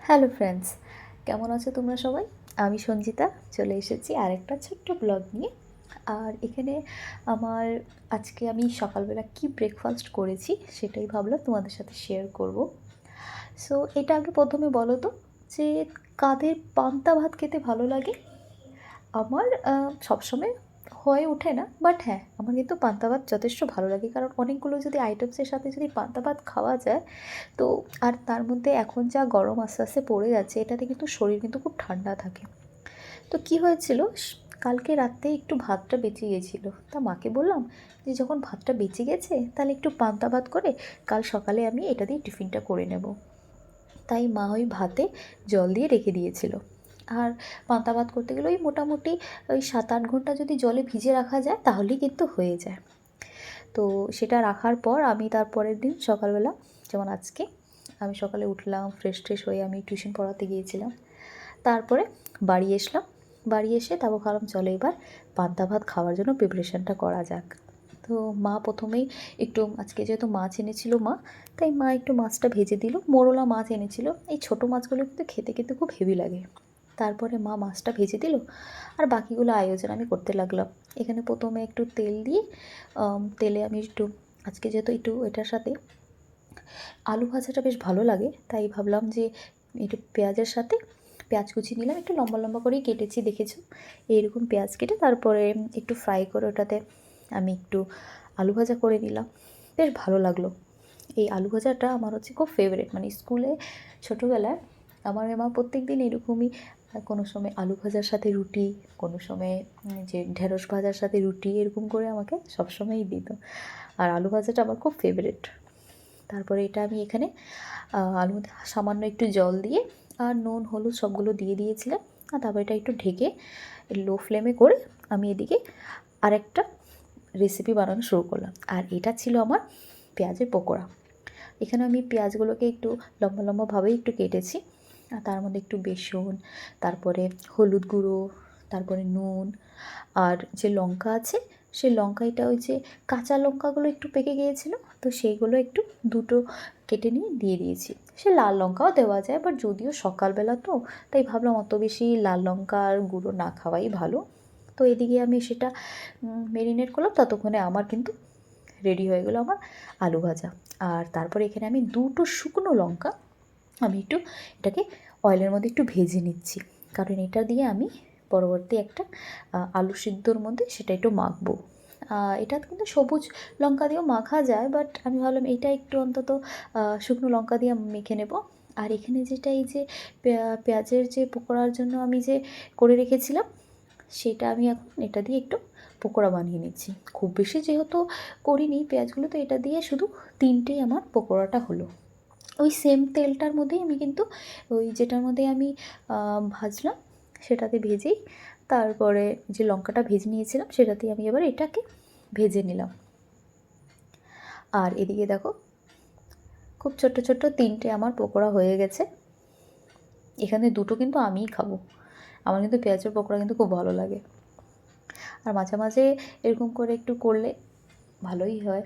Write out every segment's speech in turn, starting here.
Hello friends, কেমন আছো তোমরা সবাই? আমি সঞ্জিতা চলে এসেছি আরেকটা ছোট্ট ব্লগ নিয়ে। আর এখানে আমার আজকে আমি সকালবেলা কি ব্রেকফাস্ট করেছি সেটাই ভাবলাম তোমাদের সাথে শেয়ার করব। সো এটা আগে প্রথমে বলো তো যে কাদের পান্তা ভাত খেতে ভালো লাগে? আমার সবসময় হয়ে ওঠে না, বাট হ্যাঁ, আমার কিন্তু পান্তা ভাত যথেষ্ট ভালো লাগে, কারণ অনেকগুলো যদি আইটেমসের সাথে যদি পান্তা ভাত খাওয়া যায় তো, আর তার মধ্যে এখন যা গরম আস্তে আস্তে পড়ে যাচ্ছে, এটাতে কিন্তু শরীর কিন্তু খুব ঠান্ডা থাকে। তো কি হয়েছিল, কালকে রাতে একটু ভাতটা বেঁচে গিয়েছিলো, তা মাকে বললাম যে যখন ভাতটা বেঁচে গেছে তাহলে একটু পান্তা ভাত করে কাল সকালে আমি এটা দিয়ে টিফিনটা করে নেব। তাই মা ওই ভাতে জল দিয়ে রেখে দিয়েছিল। আর পান্তা ভাত করতে গেলে ওই মোটামুটি ওই 7-8 ঘন্টা যদি জলে ভিজে রাখা যায় তাহলেই কিন্তু হয়ে যায়। তো সেটা রাখার পর আমি তার পরের দিন সকালবেলা, যেমন আজকে আমি সকালে উঠলাম, ফ্রেশ ট্রেশ হয়ে আমি টিউশন পড়াতে গিয়েছিলাম। তারপরে বাড়ি এসলাম, বাড়ি এসে তারপর ভাবলাম চলো এবার পান্তা ভাত খাওয়ার জন্য প্রিপারেশানটা করা যাক। তো মা প্রথমেই একটু, আজকে যেহেতু মাছ এনেছিল মা, তাই মা একটু মাছটা ভেজে দিল। মোরলা মাছ এনেছিল, এই ছোটো মাছগুলো কিন্তু খেতে কিন্তু খুব হেভি লাগে। তারপরে মা মাছটা ভেজে দিল আর বাকিগুলো আয়োজন আমি করতে লাগলাম। এখানে প্রথমে একটু তেল দিয়ে, তেলে আমি একটু, আজকে যেহেতু একটু এটার সাথে আলু ভাজাটা বেশ ভালো লাগে, তাই ভাবলাম যে একটু পেঁয়াজের সাথে পেঁয়াজ কুচি নিলাম, একটু লম্বা লম্বা করেই কেটেছি, দেখেছো এইরকম পেঁয়াজ কেটে তারপরে একটু ফ্রাই করে ওটাতে আমি একটু আলু ভাজা করে নিলাম। বেশ ভালো লাগলো। এই আলু ভাজাটা আমার হচ্ছে খুব ফেভারিট, মানে স্কুলে ছোটোবেলায় আমার মা প্রত্যেক দিন এরকমই, কোনো সময় আলু ভাজার সাথে রুটি, কোনো সময় যে ঢেঁড়স ভাজার সাথে রুটি, এরকম করে আমাকে সবসময়ই দিত। আর আলু ভাজাটা আমার খুব ফেভারিট। তারপরে এটা আমি এখানে আলুর মধ্যে সামান্য একটু জল দিয়ে আর নুন হলুদ সবগুলো দিয়ে দিয়েছিলাম। আর তারপর এটা একটু ঢেকে লো ফ্লেমে করে আমি এদিকে আরেকটা রেসিপি বানানো শুরু করলাম। আর এটা ছিল আমার পেঁয়াজের পকোড়া। এখানে আমি পেঁয়াজগুলোকে একটু লম্বা লম্বাভাবেই একটু কেটেছি, আর তার মধ্যে একটু বেসন, তারপরে হলুদ গুঁড়ো, তারপরে নুন, আর যে লঙ্কা আছে সেই লঙ্কাটা, ওই যে কাঁচা লঙ্কাগুলো একটু পেকে গিয়েছিলো, তো সেইগুলো একটু দুটো কেটে নিয়ে দিয়ে দিয়েছি। সে লাল লঙ্কাও দেওয়া যায়, বাট যদিও সকালবেলা তো, তাই ভাবলাম অত বেশি লাল লঙ্কার গুঁড়ো না খাওয়াই ভালো। তো এদিকে আমি সেটা মেরিনেট করলাম, ততক্ষণে আমার কিন্তু রেডি হয়ে গেলো আমার আলু ভাজা। আর তারপরে এখানে আমি দুটো শুকনো লঙ্কা আমি একটু এটাকে অয়েলের মধ্যে একটু ভেজে নিচ্ছি, কারণ এটা দিয়ে আমি পরবর্তী একটা আলু সিদ্ধর মধ্যে সেটা একটু মাখবো। এটা কিন্তু সবুজ লঙ্কা দিয়েও মাখা যায়, বাট আমি ভাবলাম এটা একটু অন্তত শুকনো লঙ্কা দিয়ে মেখে নেব। আর এখানে যেটা, এই যে পেঁয়াজের যে পকোড়ার জন্য আমি যে করে রেখেছিলাম, সেটা আমি এখন এটা দিয়ে একটু পকোড়া বানিয়ে নিচ্ছি। খুব বেশি যেহেতু করিনি পেঁয়াজগুলো, তো এটা দিয়ে শুধু তিনটেই আমার পকোড়াটা হলো। ওই সেম তেলটার মধ্যেই আমি কিন্তু ওই যেটার মধ্যে আমি ভাজলাম সেটাতে ভেজেই, তারপরে যে লঙ্কাটা ভেজে নিয়েছিলাম সেটাতেই আমি এবার এটাকে ভেজে নিলাম। আর এদিকে দেখো খুব ছোট্ট ছোট্ট তিনটে আমার পকোড়া হয়ে গেছে। এখানে দুটো কিন্তু আমিই খাবো। আমার কিন্তু পেঁয়াজের পকোড়া কিন্তু খুব ভালো লাগে। আর মাঝে মাঝে এরকম করে একটু করলে ভালোই হয়।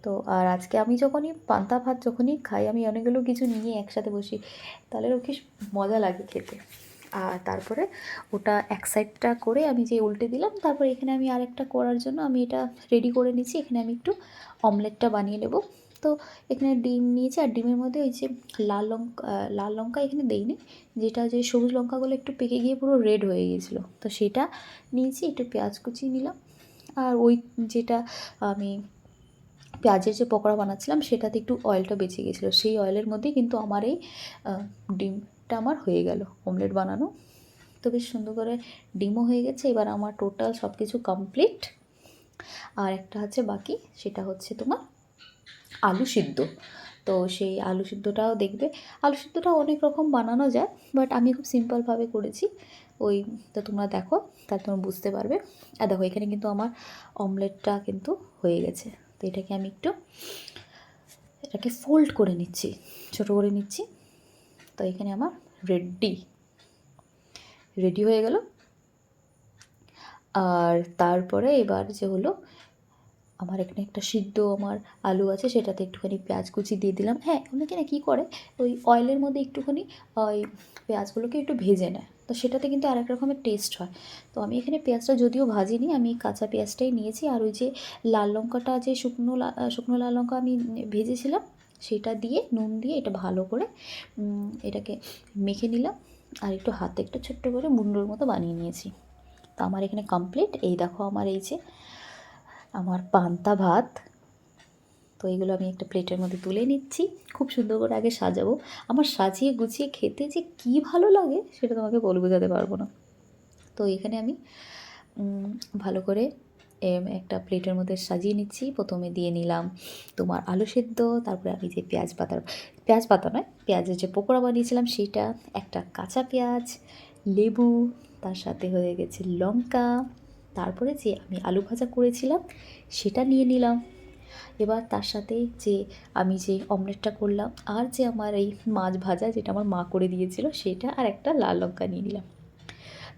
তো আর আজকে আমি যখনই পান্তা ভাত যখনই খাই, আমি অনেকগুলো কিছু নিয়ে একসাথে বসি, তাহলে বেশ মজা লাগে খেতে। আর তারপরে ওটা এক সাইডটা করে আমি যে উল্টে দিলাম, তারপর এখানে আমি আরেকটা করার জন্য আমি এটা রেডি করে নিচ্ছি। এখানে আমি একটু অমলেটটা বানিয়ে নেব। তো এখানে ডিম নিয়েছি, আর ডিমের মধ্যে ওই যে লাল লঙ্কা এখানে দেইনি, যেটা যে সবুজ লঙ্কাগুলো একটু পেকে গিয়ে পুরো রেড হয়ে গিয়েছিলো, তো সেটা নিয়েছি। একটু পেঁয়াজ কুচি নিলাম, আর ওই যেটা আমি পেঁয়াজের যে পকোড়া বানাচ্ছিলাম সেটাতে একটু অয়েলটা বেঁচে গেছিলো, সেই অয়েলের মধ্যেই কিন্তু আমার এই ডিমটা আমার হয়ে গেল অমলেট বানানো। তো বেশ সুন্দর করে ডিমও হয়ে গেছে। এবার আমার টোটাল সব কিছু কমপ্লিট। আর একটা আছে বাকি, সেটা হচ্ছে তোমার আলু সিদ্ধ। তো সেই আলু সিদ্ধটাও দেখবে, আলু সিদ্ধটা অনেক রকম বানানো যায়, বাট আমি খুব সিম্পলভাবে করেছি। ওই, তো তোমরা দেখো তাহলে তোমরা বুঝতে পারবে। আর দেখো এখানে কিন্তু আমার অমলেটটা কিন্তু হয়ে গেছে। তো এটাকে আমি একটু এটাকে ফোল্ড করে নিচ্ছি, ছোটো করে নিচ্ছি। তো এখানে আমার রেডি হয়ে গেল। আর তারপরে এবার যে হলো আমার এখানে একটা সিদ্ধ আমার আলু আছে, সেটাতে একটুখানি পেঁয়াজ কুচি দিয়ে দিলাম। হ্যাঁ, অনেকে না কী করে, ওই অয়েলের মধ্যে একটুখানি ওই পেঁয়াজগুলোকে একটু ভেজে নেয়, তো সেটাতে কিন্তু আরেক রকমের টেস্ট হয়। তো আমি এখানে পেঁয়াজটা যদিও ভাজিনি, আমি কাঁচা পেঁয়াজটাই নিয়েছি। আর ওই যে লাল লঙ্কাটা, যে শুকনো লাল লঙ্কা আমি ভেজেছিলাম, সেটা দিয়ে নুন দিয়ে এটা ভালো করে এটাকে মেখে নিলাম। আর একটু হাতে একটু ছোট্ট করে মুন্ডুর মতো বানিয়ে নিয়েছি। তো আমার এখানে কমপ্লিট। এই দেখো আমার এই যে আমার পান্তা ভাত। তো এগুলো আমি একটা প্লেটের মধ্যে তুলে নিচ্ছি। খুব সুন্দর করে আগে সাজাবো। আমার সাজিয়ে গুছিয়ে খেতে যে কী ভালো লাগে সেটা তোমাকে বলে বোঝাতে পারবো না। তো এখানে আমি ভালো করে একটা প্লেটের মধ্যে সাজিয়ে নিচ্ছি। প্রথমে দিয়ে নিলাম তোমার আলু সেদ্ধ, তারপরে আমি যে পেঁয়াজ পাতা নয়, পেঁয়াজের যে পকোড়া বানিয়েছিলাম সেটা, একটা কাঁচা পেঁয়াজ, লেবু, তার সাথে হয়ে গেছে লঙ্কা, তারপরে যে আমি আলু ভাজা করেছিলাম সেটা নিয়ে নিলাম। এবার তার সাথে যে আমি যে অমলেটটা করলাম, আর যে আমার এই মাছ ভাজা যেটা আমার মা করে দিয়েছিল সেটা, আর একটা লাল লঙ্কা নিয়ে নিলাম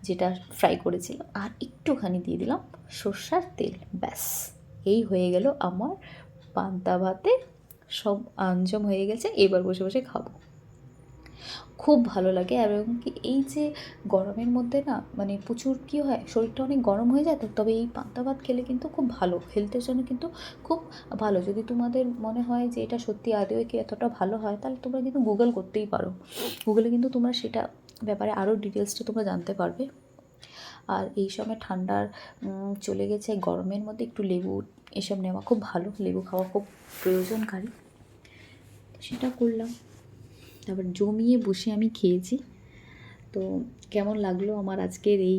যেটা ফ্রাই করেছিলাম, আর একটুখানি দিয়ে দিলাম সর্ষার তেল। ব্যাস, এই হয়ে গেল আমার পান্তা ভাতে। সব আঞ্জম হয়ে গেছে, এবার বসে বসে খাবো। খুব ভালো লাগে। এবং কি এই যে গরমের মধ্যে না, মানে প্রচুর কী হয়, শরীরটা অনেক গরম হয়ে যায়, তো তবে এই পান্তা ভাত খেলে কিন্তু খুব ভালো, হেলথের জন্য কিন্তু খুব ভালো। যদি তোমাদের মনে হয় যে এটা সত্যি আদৌ কি এতটা ভালো হয়, তাহলে তোমরা কিন্তু গুগল করতেই পারো। গুগলে কিন্তু তোমরা সেটা ব্যাপারে আরও ডিটেলসটা তোমরা জানতে পারবে। আর এই সময় ঠান্ডার চলে গেছে, গরমের মধ্যে একটু লেবু এসব নেওয়া খুব ভালো, লেবু খাওয়া খুব প্রয়োজনকারী। সেটা করলাম, তারপর জমিয়ে বসে আমি খেয়েছি। তো কেমন লাগলো আমার আজকের এই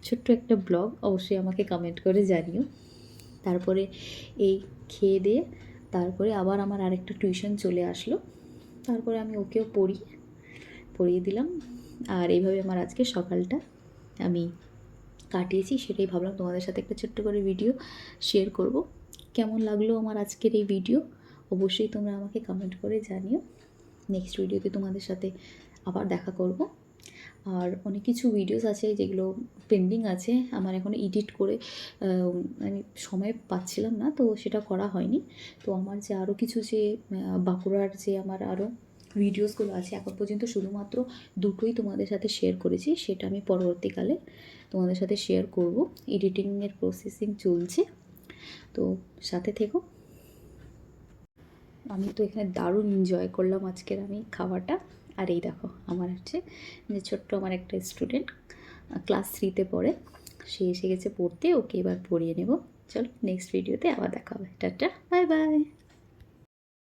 ছোট্ট একটা ব্লগ, অবশ্যই আমাকে কমেন্ট করে জানিও। তারপরে এই খেয়ে দিয়ে তারপরে আবার আমার আরেকটা টিউশন চলে আসলো, তারপরে আমি ওকেও পড়িয়ে দিলাম। আর এইভাবে আমার আজকে সকালটা আমি কাটিয়েছি, সেটাই ভাবলাম তোমাদের সাথে একটা ছোট্ট করে ভিডিও শেয়ার করব। কেমন লাগলো আমার আজকের এই ভিডিও অবশ্যই তোমরা আমাকে কমেন্ট করে জানিও। নেক্সট ভিডিওতে তোমাদের সাথে আবার দেখা করব। আর অনেক কিছু ভিডিওস আছে যেগুলো পেন্ডিং আছে আমার, এখন এডিট করে আমি সময় পাচ্ছিলাম না, তো সেটা করা হয়নি। তো আমার যে আরও কিছু যে বাঁকুড়ার যে আমার আরও ভিডিওসগুলো আছে, এখন পর্যন্ত শুধুমাত্র দুটোই তোমাদের সাথে শেয়ার করেছি, সেটা আমি পরবর্তীকালে তোমাদের সাথে শেয়ার করব। এডিটিংয়ের প্রসেসিং চলছে, তো সাথে থেকো। আমি তো এখানে দারুণ এনজয় করলাম আজকের আমি খাওয়াটা। আর এই দেখো আমার হচ্ছে যে ছোট্ট আমার একটা স্টুডেন্ট ক্লাস 3-তে পড়ে, সে এসে গেছে পড়তে, ওকে এবার পড়িয়ে নেব। চলো নেক্সট ভিডিওতে আবার দেখা হবে। Tata, bye bye.